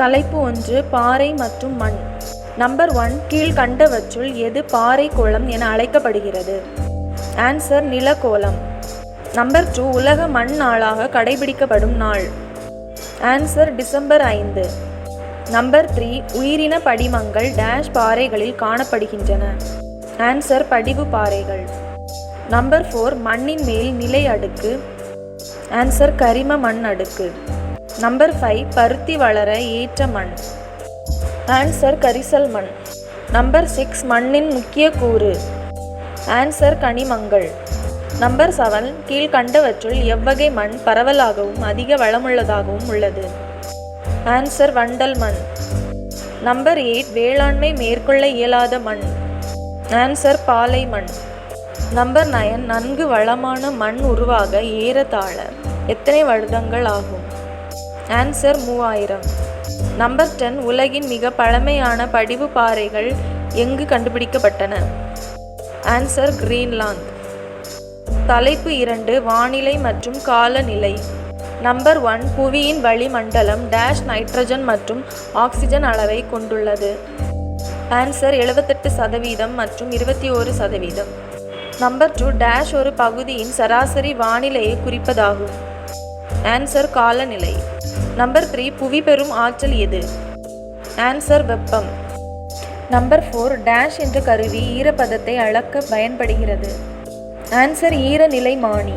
தலைப்பு 1 பாறை மற்றும் மண். நம்பர் 1 கீழ்கண்டவற்றுள் எது பாறை கோளம் என அழைக்கப்படுகிறது? ஆன்சர் நிலக்கோளம். நம்பர் 2 உலக மண் நாளாக கடைபிடிக்கப்படும் நாள். Answer December 5. நம்பர் 3 உயிரின படிமங்கள் டேஷ் பாறைகளில் காணப்படுகின்றன. ஆன்சர் படிவு பாறைகள். நம்பர் 4 மண்ணின் மேல் நிலை அடுக்கு. ஆன்சர் கரிம மண் அடுக்கு. நம்பர் 5 பருத்தி வளர ஏற்ற மண். ஆன்சர் கரிசல் மண். நம்பர் 6 மண்ணின் முக்கிய கூறு. ஆன்சர் கனிமங்கள். நம்பர் 7 கீழ்கண்டவற்றுள் எவ்வகை மண் பரவலாகவும் அதிக வளமுள்ளதாகவும் உள்ளது? ஆன்சர் வண்டல் மண். நம்பர் 8 வேளாண்மை மேற்கொள்ள இயலாத மண். ஆன்சர் பாலை மண். நம்பர் 9 நன்கு வளமான மண் உருவாக ஏறத்தாழ எத்தனை வருடங்கள் ஆகும்? ஆன்சர் 3000. நம்பர் 10 உலகின் மிக பழமையான படிவு பாறைகள் எங்கு கண்டுபிடிக்கப்பட்டன? Answer Greenland. தலைப்பு 2 வானிலை மற்றும் காலநிலை. நம்பர் 1 புவியின் வளிமண்டலம் டேஷ் நைட்ரஜன் மற்றும் ஆக்சிஜன் அளவை கொண்டுள்ளது. ஆன்சர் 78% மற்றும் 21%. நம்பர் 2 டேஷ் ஒரு பகுதியின் சராசரி வானிலையை குறிப்பதாகும். ஆன்சர் காலநிலை. நம்பர் 3 புவி பெறும் ஆற்றல் எது? ஆன்சர் வெப்பம். நம்பர் 4 டேஷ் என்ற கருவி ஈரப்பதத்தை அளக்க பயன்படுகிறது. ஆன்சர் ஈரநிலைமானி.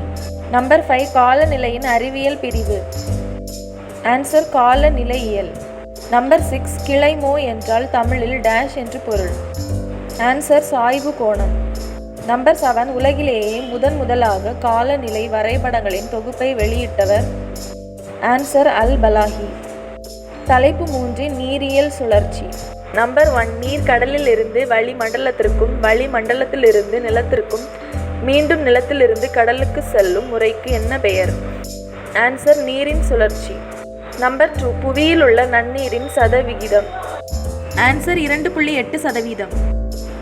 நம்பர் 5 காலநிலையின் அறிவியல் பிரிவு. ஆன்சர் காலநிலையியல். நம்பர் 6 கிளைமோ என்றால் தமிழில் டேஷ் என்று பொருள். ஆன்சர் சாய்வு கோணம். நம்பர் 7 உலகிலேயே முதலாக காலநிலை வரைபடங்களின் தொகுப்பை வெளியிட்டவர்? ஆன்சர் அல் பலாஹி. தலைப்பு 3 நீரியல் சுழற்சி. நம்பர் 1 நீர் கடலில் இருந்து வளிமண்டலத்திற்கும் வளிமண்டலத்திலிருந்து நிலத்திற்கும் மீண்டும் நிலத்திலிருந்து கடலுக்கு செல்லும் முறைக்கு என்ன பெயர்? ஆன்சர் நீரின் சுழற்சி. நம்பர் 2 புவியில் உள்ள நன்னீரின் சதவிகிதம். ஆன்சர் 2.8%.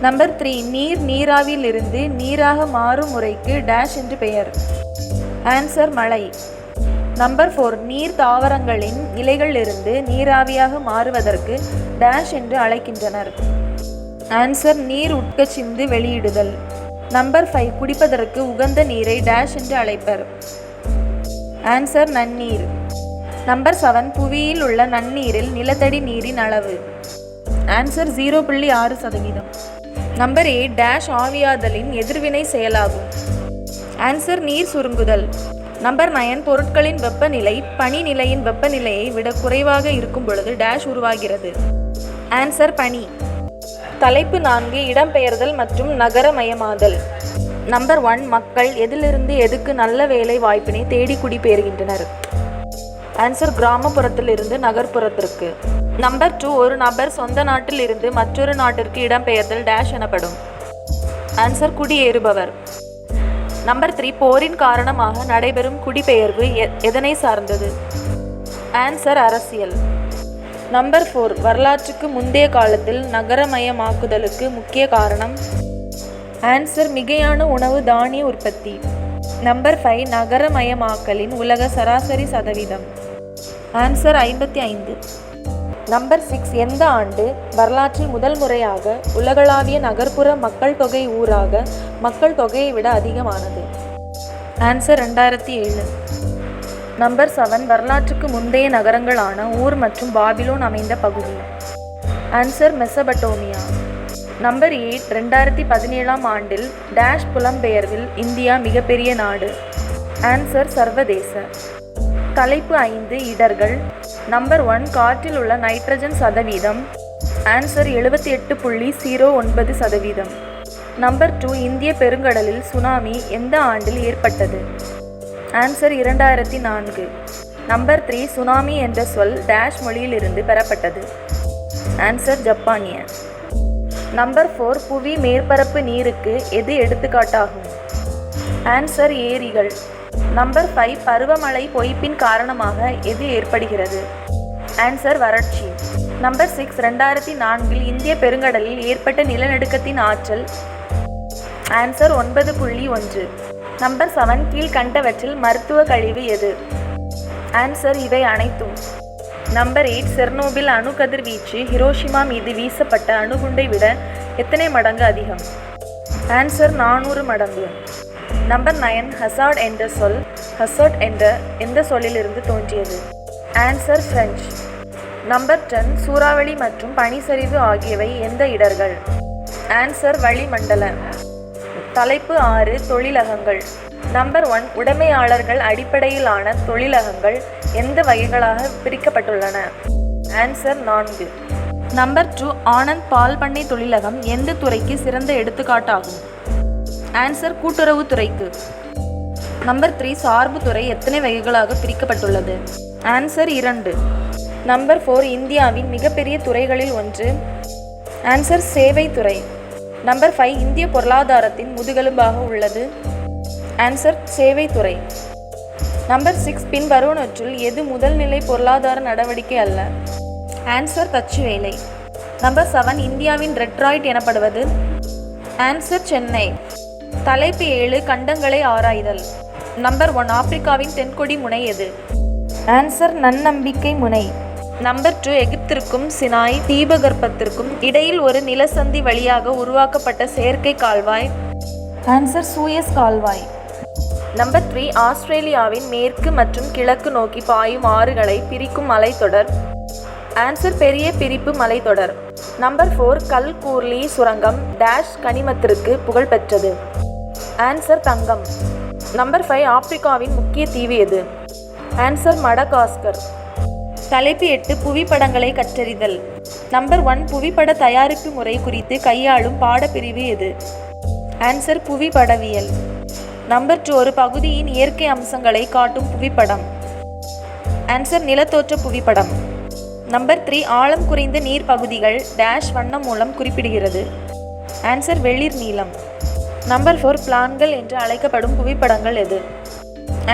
நம்பர் 3 நீர் நீராவியில் இருந்து நீராக மாறும் முறைக்கு டேஷ் என்று பெயர்? ஆன்சர் மழை. நம்பர் 4 நீர் தாவரங்களின் இலைகளிலிருந்து நீராவியாக மாறுவதற்கு டேஷ் என்று அழைக்கின்றனர்? ஆன்சர் நீர் உட்கசிந்து வெளியிடுதல். நம்பர் 5 குடிப்பதற்கு உகந்த நீரை டேஷ் என்று அழைப்பர்? ஆன்சர் நன்னீர். நம்பர் 7 புவியில் உள்ள நன்னீரில் நிலத்தடி நீரின் அளவு. ஆன்சர் 0.6%. நம்பர் 8 டேஷ் ஆவியாதலின் எதிர்வினை செயலாகும். ஆன்சர் நீர் சுருங்குதல். நம்பர் 9 பொருட்களின் வெப்பநிலை பனி நிலையின் வெப்பநிலையை விட குறைவாக இருக்கும் பொழுது டேஷ் உருவாகிறது. ஆன்சர் பனி. தலைப்பு 4 இடம்பெயர்தல் மற்றும் நகரமயமாதல். நம்பர் 1 மக்கள் எதிலிருந்து எதுக்கு நல்ல வேலை வாய்ப்பினை தேடி குடிபெயர்கின்றனர்? ஆன்சர் கிராமப்புறத்தில் இருந்து நகர்ப்புறத்திற்கு. நம்பர் 2 ஒரு நபர் சொந்த நாட்டில் இருந்து மற்றொரு நாட்டிற்கு இடம்பெயர்தல் டேஷ் எனப்படும்? ஆன்சர் குடியேறுபவர். நம்பர் 3 போரின் காரணமாக நடைபெறும் குடிபெயர்வு எதனை சார்ந்தது? ஆன்சர் அரசியல். நம்பர் 4 வரலாற்றுக்கு முந்தைய காலத்தில் நகரமயமாக்குதலுக்கு முக்கிய காரணம்? ஆன்சர் மிகையான உணவு தானிய உற்பத்தி. நம்பர் 5 நகரமயமாக்கலின் உலக சராசரி சதவீதம். ஆன்சர் 55. நம்பர் 6 எந்த ஆண்டு வரலாற்றில் முதல் முறையாக உலகளாவிய நகர்ப்புற மக்கள் தொகை ஊராக மக்கள் தொகையை விட அதிகமானது? ஆன்சர் 2007. நம்பர் 7 வரலாற்றுக்கு முந்தைய நகரங்களான ஊர் மற்றும் பாபிலோன் அமைந்த பகுதி. ஆன்சர் மெசபடோமியா. நம்பர் 8 2017 ஆண்டில் டேஷ் புலம்பெயர்வில் இந்தியா மிகப்பெரிய நாடு. ஆன்சர் சர்வதேச. தலைப்பு 5 இடர்கள். நம்பர் 1 காற்றில் உள்ள நைட்ரஜன் சதவீதம். ஆன்சர் 78.09%. நம்பர் 2 இந்திய பெருங்கடலில் சுனாமி எந்த ஆண்டில் ஏற்பட்டது? ஆன்சர் 2004. நம்பர் 3 சுனாமி என்ற சொல் டேஷ் மொழியில் இருந்து பெறப்பட்டது? ஆன்சர் ஜப்பானிய. நம்பர் 4 புவி மேற்பரப்பு நீருக்கு எது எடுத்துக்காட்டாகும்? ஆன்சர் ஏரிகள். நம்பர் 5 பருவமழை பொய்ப்பின் காரணமாக எது ஏற்படுகிறது? ஆன்சர் வறட்சி. நம்பர் 6 2004 இந்திய பெருங்கடலில் ஏற்பட்ட நிலநடுக்கத்தின் ஆற்றல். ஆன்சர் 9.1. நம்பர் 7 கீழ்கண்டவற்றில் மருத்துவ கழிவு எது? ஆன்சர் இவை அனைத்தும். நம்பர் 8 செர்னோபில் அணு கதிர்வீச்சு ஹிரோஷிமா மீது வீசப்பட்ட அணுகுண்டை விட எத்தனை மடங்கு அதிகம்? ஆன்சர் 400 மடங்கு. நம்பர் 9 ஹசார்ட் என்ற சொல் ஹசார்ட் என்ற எந்த சொல்லிலிருந்து தோன்றியது? Answer French. நம்பர் 10 சூறாவளி மற்றும் பனிச்சரிவு ஆகியவை எந்த இடர்கள்? ஆன்சர் வளிமண்டல. தலைப்பு 6 தொழிலகங்கள். நம்பர் 1 உடைமையாளர்கள் அடிப்படையிலான தொழிலகங்கள் எந்த வகைகளாக பிரிக்கப்பட்டுள்ளன? ஆன்சர் 4. நம்பர் 2 ஆனந்த் பால் பண்ணை தொழிலகம் எந்த துறைக்கு சிறந்த எடுத்துக்காட்டாகும்? ஆன்சர் கூட்டுறவு துறைக்கு. நம்பர் 3 சார்பு துறை எத்தனை வகைகளாக பிரிக்கப்பட்டுள்ளது? ஆன்சர் 2. நம்பர் 4 இந்தியாவின் மிகப்பெரிய துறைகளில் ஒன்று? ஆன்சர் சேவை துறை. நம்பர் 5 இந்திய பொருளாதாரத்தின் முதுகெலும்பாக உள்ளது? ஆன்சர் சேவை துறை. நம்பர் 6 பின்வருவனவற்றுள் எது முதல்நிலை பொருளாதார நடவடிக்கை அல்ல? ஆன்சர் தச்சு வேலை. நம்பர் 7 இந்தியாவின் டெட்ராய்ட் எனப்படுவது? ஆன்சர் சென்னை. தலைப்பு 7 கண்டங்களை ஆராய்தல். நம்பர் 1 ஆப்பிரிக்காவின் தென்கொடி முனை எது? ஆன்சர் நன்னம்பிக்கை முனை. நம்பர் 2 எகிப்திற்கும் சினாய் தீபகற்பத்திற்கும் இடையில் ஒரு நிலசந்தி வழியாக உருவாக்கப்பட்ட செயற்கை கால்வாய்? ஆன்சர் சூயஸ் கால்வாய். நம்பர் 3 ஆஸ்திரேலியாவின் மேற்கு மற்றும் கிழக்கு நோக்கி பாயும் ஆறுகளை பிரிக்கும் மலைத்தொடர்? ஆன்சர் பெரிய பிரிப்பு மலைத்தொடர். நம்பர் 4 கல்கூர்லி சுரங்கம் டேஷ் கனிமத்திற்கு புகழ்பெற்றது? ஆன்சர் தங்கம். நம்பர் 5 ஆப்பிரிக்காவின் முக்கிய தீவு எது? Answer Madagascar. தலைப்பு 8 புவிப்படங்களை கற்றறிதல். நம்பர் 1 புவிப்பட தயாரிப்பு முறை குறித்து கையாளும் பாடப்பிரிவு எது? ஆன்சர் புவிப்படவியல். நம்பர் 2 ஒரு பகுதியின் இயற்கை அம்சங்களை காட்டும் புவிப்படம்? ஆன்சர் நிலத்தோற்ற புவிப்படம். நம்பர் 3 ஆழம் குறைந்த நீர் பகுதிகள் டேஷ் வண்ணம் மூலம் குறிப்பிடுகிறது? ஆன்சர் வெளிர் நீலம். நம்பர் 4 பிளான்கள் என்று அழைக்கப்படும் புவிப்படங்கள் எது?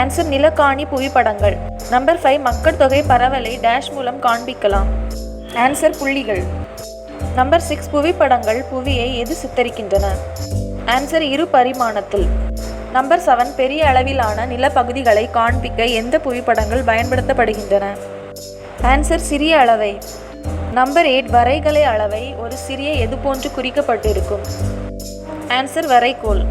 ஆன்சர் நிலக்காணி புவிப்படங்கள். நம்பர் 5 மக்கள் தொகை பரவலை டேஷ் மூலம் காண்பிக்கலாம்? ஆன்சர் புள்ளிகள். நம்பர் 6 புவிப்படங்கள் புவியை எது சித்தரிக்கின்றன? ஆன்சர் இரு பரிமாணத்தில். நம்பர் 7 பெரிய அளவிலான நிலப்பகுதிகளை காண்பிக்க எந்த புவிப்படங்கள் பயன்படுத்தப்படுகின்றன? ஆன்சர் சிறிய அளவை. நம்பர் 8 வரைகலை அளவை ஒரு சிறிய எது போன்று குறிக்கப்பட்டிருக்கும்? ஆன்சர் வரைகோல்.